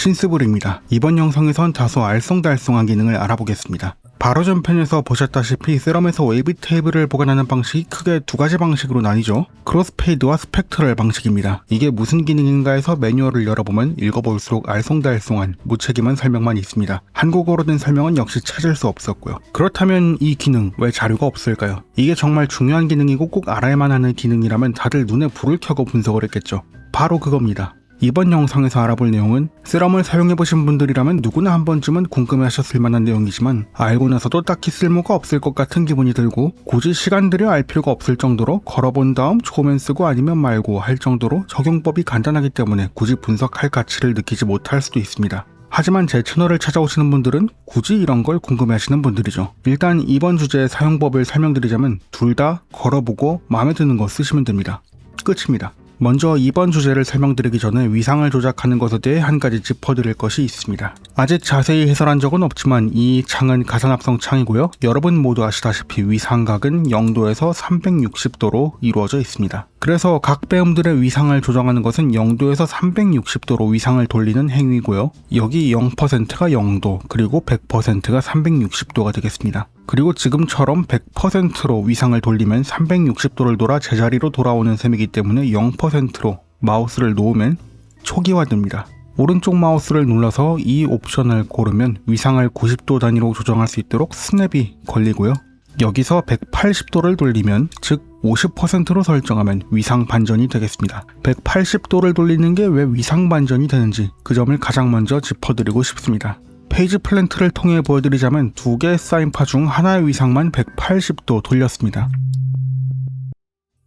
신스브르입니다. 이번 영상에선 다소 알쏭달쏭한 기능을 알아보겠습니다. 바로 전편에서 보셨다시피 셋럼에서 웨이브 테이블을 보관하는 방식이 크게 두 가지 방식으로 나뉘죠. 크로스페이드와 스펙트럴 방식입니다. 이게 무슨 기능인가 해서 매뉴얼을 열어보면 읽어볼수록 알쏭달쏭한 무책임한 설명만 있습니다. 한국어로 된 설명은 역시 찾을 수 없었고요. 그렇다면 이 기능 왜 자료가 없을까요? 이게 정말 중요한 기능이고 꼭 알아야만 하는 기능이라면 다들 눈에 불을 켜고 분석을 했겠죠. 바로 그겁니다. 이번 영상에서 알아볼 내용은 셋럼을 사용해보신 분들이라면 누구나 한 번쯤은 궁금해하셨을 만한 내용이지만 알고 나서도 딱히 쓸모가 없을 것 같은 기분이 들고 굳이 시간 들여 알 필요가 없을 정도로 걸어본 다음 좋으면 쓰고 아니면 말고 할 정도로 적용법이 간단하기 때문에 굳이 분석할 가치를 느끼지 못할 수도 있습니다. 하지만 제 채널을 찾아오시는 분들은 굳이 이런 걸 궁금해하시는 분들이죠. 일단 이번 주제의 사용법을 설명드리자면 둘 다 걸어보고 마음에 드는 거 쓰시면 됩니다. 끝입니다. 먼저 이번 주제를 설명드리기 전에 위상을 조작하는 것에 대해 한 가지 짚어드릴 것이 있습니다. 아직 자세히 해설한 적은 없지만 이 창은 가산합성 창이고요. 여러분 모두 아시다시피 위상각은 0도에서 360도로 이루어져 있습니다. 그래서 각 배음들의 위상을 조정하는 것은 0도에서 360도로 위상을 돌리는 행위고요. 여기 0%가 0도, 그리고 100%가 360도가 되겠습니다. 그리고 지금처럼 100%로 위상을 돌리면 360도를 돌아 제자리로 돌아오는 셈이기 때문에 0%로 마우스를 놓으면 초기화됩니다. 오른쪽 마우스를 눌러서 이 옵션을 고르면 위상을 90도 단위로 조정할 수 있도록 스냅이 걸리고요. 여기서 180도를 돌리면, 즉 50%로 설정하면 위상 반전이 되겠습니다. 180도를 돌리는 게 왜 위상 반전이 되는지 그 점을 가장 먼저 짚어드리고 싶습니다. 페이지 플랜트를 통해 보여드리자면 두 개의 사인파 중 하나의 위상만 180도 돌렸습니다.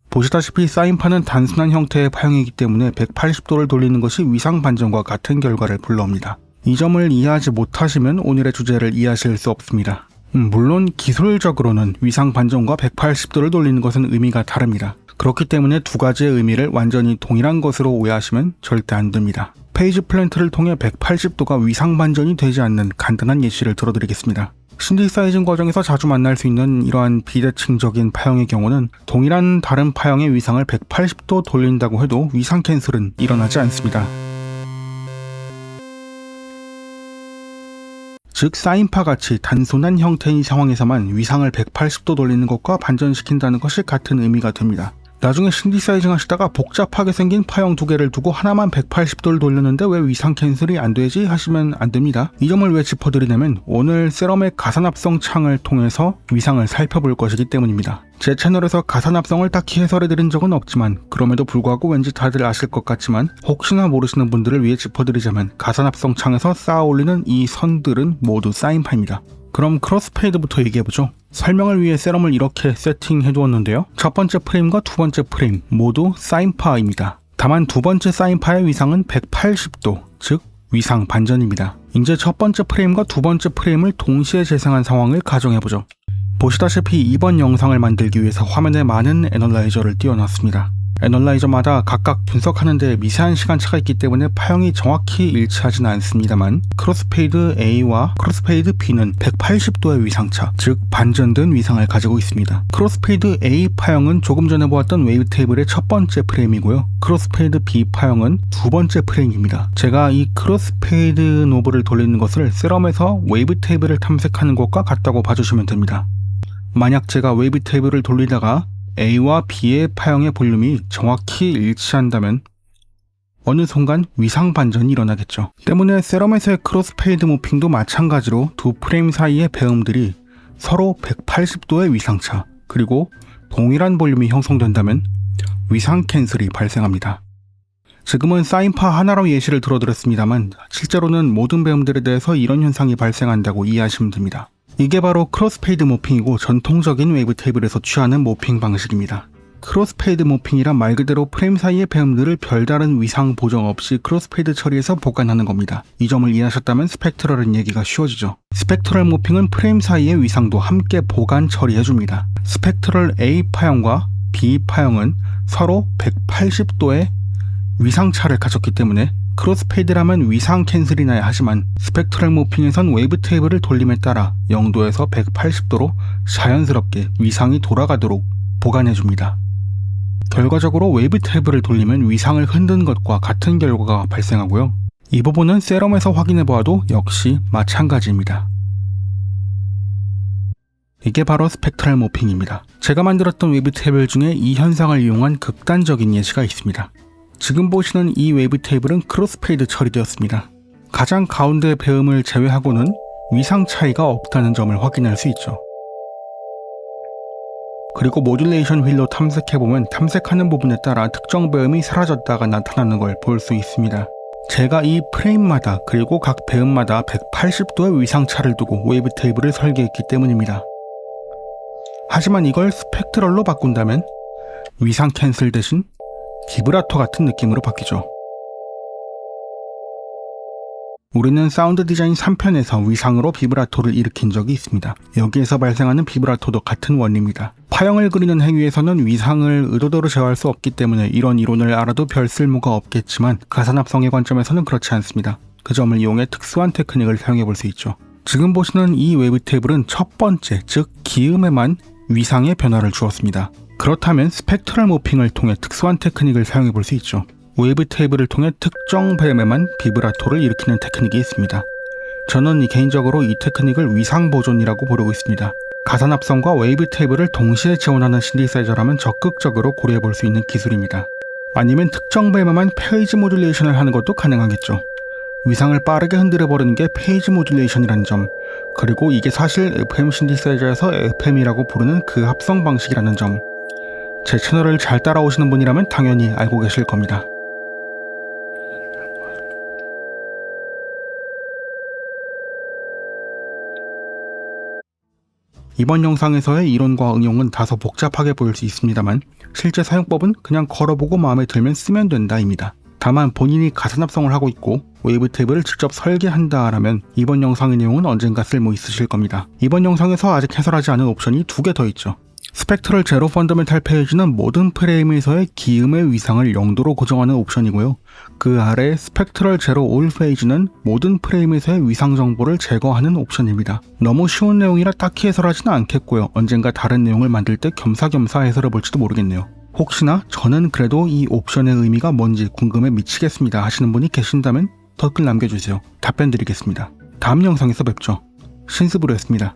보시다시피 사인파는 단순한 형태의 파형이기 때문에 180도를 돌리는 것이 위상 반전과 같은 결과를 불러옵니다. 이 점을 이해하지 못하시면 오늘의 주제를 이해하실 수 없습니다. 물론 기술적으로는 위상 반전과 180도를 돌리는 것은 의미가 다릅니다. 그렇기 때문에 두 가지의 의미를 완전히 동일한 것으로 오해하시면 절대 안 됩니다. 페이지 플랜트를 통해 180도가 위상 반전이 되지 않는 간단한 예시를 들어드리겠습니다. 신디사이징 과정에서 자주 만날 수 있는 이러한 비대칭적인 파형의 경우는 동일한 다른 파형의 위상을 180도 돌린다고 해도 위상 캔슬은 일어나지 않습니다. 즉 사인파 같이 단순한 형태인 상황에서만 위상을 180도 돌리는 것과 반전시킨다는 것이 같은 의미가 됩니다. 나중에 신디사이징 하시다가 복잡하게 생긴 파형 두 개를 두고 하나만 180도를 돌렸는데 왜 위상 캔슬이 안 되지 하시면 안 됩니다. 이 점을 왜 짚어드리냐면 오늘 셋럼의 가산합성 창을 통해서 위상을 살펴볼 것이기 때문입니다. 제 채널에서 가산합성을 딱히 해설해드린 적은 없지만 그럼에도 불구하고 왠지 다들 아실 것 같지만 혹시나 모르시는 분들을 위해 짚어드리자면 가산합성 창에서 쌓아 올리는 이 선들은 모두 사인파입니다. 그럼 크로스페이드부터 얘기해보죠. 설명을 위해 셋럼을 이렇게 세팅해두었는데요. 첫 번째 프레임과 두 번째 프레임 모두 사인파입니다. 다만 두 번째 사인파의 위상은 180도, 즉 위상 반전입니다. 이제 첫 번째 프레임과 두 번째 프레임을 동시에 재생한 상황을 가정해보죠. 보시다시피 이번 영상을 만들기 위해서 화면에 많은 애널라이저를 띄워놨습니다. 애널라이저마다 각각 분석하는 데 미세한 시간차가 있기 때문에 파형이 정확히 일치하지는 않습니다만 크로스페이드 A와 크로스페이드 B는 180도의 위상차, 즉 반전된 위상을 가지고 있습니다. 크로스페이드 A 파형은 조금 전에 보았던 웨이브 테이블의 첫 번째 프레임이고요. 크로스페이드 B 파형은 두 번째 프레임입니다. 제가 이 크로스페이드 노브를 돌리는 것을 셋럼에서 웨이브 테이블을 탐색하는 것과 같다고 봐주시면 됩니다. 만약 제가 웨이브 테이블을 돌리다가 A와 B의 파형의 볼륨이 정확히 일치한다면 어느 순간 위상 반전이 일어나겠죠. 때문에 셋럼에서의 크로스페이드 모핑도 마찬가지로 두 프레임 사이의 배음들이 서로 180도의 위상차 그리고 동일한 볼륨이 형성된다면 위상 캔슬이 발생합니다. 지금은 사인파 하나로 예시를 들어드렸습니다만 실제로는 모든 배음들에 대해서 이런 현상이 발생한다고 이해하시면 됩니다. 이게 바로 크로스페이드 모핑이고 전통적인 웨이브 테이블에서 취하는 모핑 방식입니다. 크로스페이드 모핑이란 말 그대로 프레임 사이의 배음들을 별다른 위상 보정 없이 크로스페이드 처리해서 보관하는 겁니다. 이 점을 이해하셨다면 스펙트럴은 얘기가 쉬워지죠. 스펙트럴 모핑은 프레임 사이의 위상도 함께 보관 처리해줍니다. 스펙트럴 A 파형과 B 파형은 서로 180도의 위상차를 가졌기 때문에 크로스페이드라면 위상 캔슬이 나야 하지만 스펙트럴 모핑에선 웨이브 테이블을 돌림에 따라 0도에서 180도로 자연스럽게 위상이 돌아가도록 보관해줍니다. 결과적으로 웨이브 테이블을 돌리면 위상을 흔든 것과 같은 결과가 발생하고요. 이 부분은 세럼에서 확인해보아도 역시 마찬가지입니다. 이게 바로 스펙트럴 모핑입니다. 제가 만들었던 웨이브 테이블 중에 이 현상을 이용한 극단적인 예시가 있습니다. 지금 보시는 이 웨이브 테이블은 크로스페이드 처리되었습니다. 가장 가운데 배음을 제외하고는 위상 차이가 없다는 점을 확인할 수 있죠. 그리고 모듈레이션 휠로 탐색해보면 탐색하는 부분에 따라 특정 배음이 사라졌다가 나타나는 걸 볼 수 있습니다. 제가 이 프레임마다 그리고 각 배음마다 180도의 위상차를 두고 웨이브 테이블을 설계했기 때문입니다. 하지만 이걸 스펙트럴로 바꾼다면 위상 캔슬 대신 비브라토 같은 느낌으로 바뀌죠. 우리는 사운드 디자인 3편에서 위상으로 비브라토를 일으킨 적이 있습니다. 여기에서 발생하는 비브라토도 같은 원리입니다. 파형을 그리는 행위에서는 위상을 의도대로 제어할 수 없기 때문에 이런 이론을 알아도 별 쓸모가 없겠지만 가산합성의 관점에서는 그렇지 않습니다. 그 점을 이용해 특수한 테크닉을 사용해 볼 수 있죠. 지금 보시는 이 웨이브 테이블은 첫 번째, 즉 기음에만 위상의 변화를 주었습니다. 그렇다면 스펙트럴 모핑을 통해 특수한 테크닉을 사용해 볼 수 있죠. 웨이브 테이블을 통해 특정 배음에만 비브라토를 일으키는 테크닉이 있습니다. 저는 개인적으로 이 테크닉을 위상 보존이라고 부르고 있습니다. 가산합성과 웨이브 테이블을 동시에 지원하는 신디사이저라면 적극적으로 고려해 볼 수 있는 기술입니다. 아니면 특정 배음에만 페이지 모듈레이션을 하는 것도 가능하겠죠. 위상을 빠르게 흔들어 버리는 게 페이지 모듈레이션이라는 점, 그리고 이게 사실 FM 신디사이저에서 FM이라고 부르는 그 합성 방식이라는 점, 제 채널을 잘 따라오시는 분이라면 당연히 알고 계실 겁니다. 이번 영상에서의 이론과 응용은 다소 복잡하게 보일 수 있습니다만 실제 사용법은 그냥 걸어보고 마음에 들면 쓰면 된다입니다. 다만 본인이 가산합성을 하고 있고 웨이브 테이블을 직접 설계한다라면 이번 영상의 내용은 언젠가 쓸모 있으실 겁니다. 이번 영상에서 아직 해설하지 않은 옵션이 2개 더 있죠. 스펙트럴 제로 펀더멘탈 페이지는 모든 프레임에서의 기음의 위상을 0도로 고정하는 옵션이고요. 그 아래 스펙트럴 제로 올 페이지는 모든 프레임에서의 위상 정보를 제거하는 옵션입니다. 너무 쉬운 내용이라 딱히 해설하지는 않겠고요. 언젠가 다른 내용을 만들 때 겸사겸사 해설해 볼지도 모르겠네요. 혹시나 저는 그래도 이 옵션의 의미가 뭔지 궁금해 미치겠습니다 하시는 분이 계신다면 댓글 남겨주세요. 답변 드리겠습니다. 다음 영상에서 뵙죠. 신스브루였습니다.